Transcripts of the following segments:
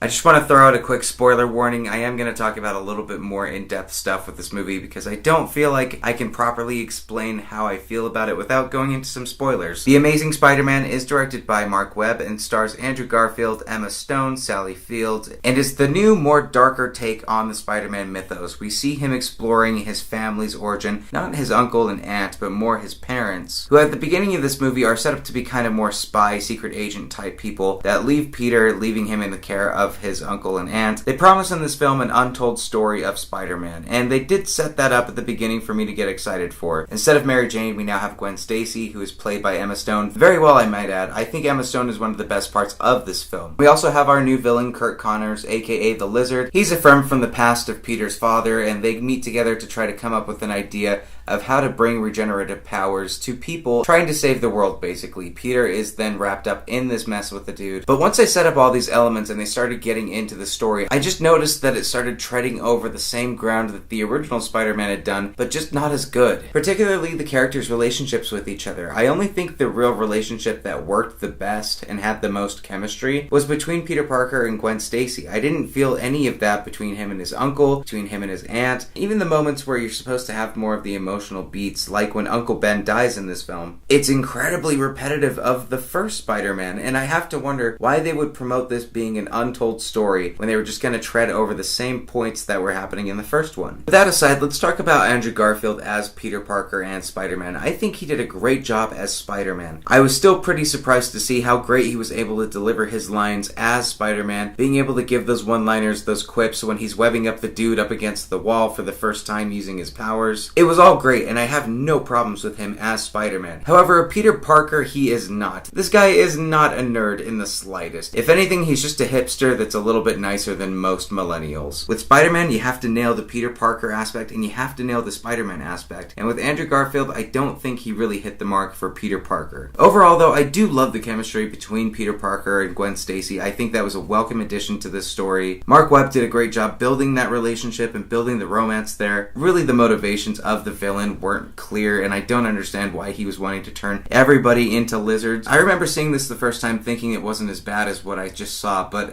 I just want to throw out a quick spoiler warning. I am going to talk about a little bit more in-depth stuff with this movie because I don't feel like I can properly explain how I feel about it without going into some spoilers. The Amazing Spider-Man is directed by Mark Webb and stars Andrew Garfield, Emma Stone, Sally Field, and is the new, more darker take on the Spider-Man mythos. We see him exploring his family's origin, not his uncle and aunt, but more his parents, who at the beginning of this movie are set up to be kind of more spy, secret agent type people that leave Peter, leaving him in the care of his uncle and aunt. They promise in this film an untold story of Spider-Man, and they did set that up at the beginning for me to get excited for. Instead of Mary Jane, we now have Gwen Stacy, who is played by Emma Stone. Very well, I might add. I think Emma Stone is one of the best parts of this film. We also have our new villain, Kurt Connors, aka the Lizard. He's a friend from the past of Peter's father, and they meet together to try to come up with an idea of how to bring regenerative powers to people trying to save the world, basically. Peter is then wrapped up in this mess with the dude. But once they set up all these elements and they started getting into the story, I just noticed that it started treading over the same ground that the original Spider-Man had done, but just not as good. Particularly the characters' relationships with each other. I only think the real relationship that worked the best and had the most chemistry was between Peter Parker and Gwen Stacy. I didn't feel any of that between him and his uncle, between him and his aunt, even the moments where you're supposed to have more of the emotional beats, like when Uncle Ben dies in this film. It's incredibly repetitive of the first Spider-Man, and I have to wonder why they would promote this being an untold story when they were just going to tread over the same points that were happening in the first one. With that aside, let's talk about Andrew Garfield as Peter Parker and Spider-Man. I think he did a great job as Spider-Man. I was still pretty surprised to see how great he was able to deliver his lines as Spider-Man, being able to give those one-liners, those quips when he's webbing up the dude up against the wall for the first time using his powers. It was all great, and I have no problems with him as Spider-Man. However, Peter Parker, he is not. This guy is not a nerd in the slightest. If anything, he's just a hipster that's a little bit nicer than most millennials. With Spider-Man, you have to nail the Peter Parker aspect, and you have to nail the Spider-Man aspect. And with Andrew Garfield, I don't think he really hit the mark for Peter Parker. Overall, though, I do love the chemistry between Peter Parker and Gwen Stacy. I think that was a welcome addition to this story. Mark Webb did a great job building that relationship and building the romance there. Really, the motivations of the villain weren't clear, and I don't understand why he was wanting to turn everybody into lizards. I remember seeing this the first time thinking it wasn't as bad as what I just saw, but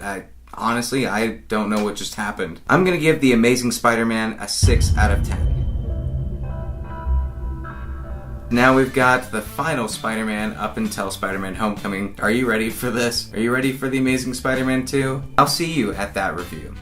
honestly, I don't know what just happened. I'm gonna give The Amazing Spider-Man a 6 out of 10. Now we've got the final Spider-Man up until Spider-Man Homecoming. Are you ready for this? Are you ready for The Amazing Spider-Man 2? I'll see you at that review.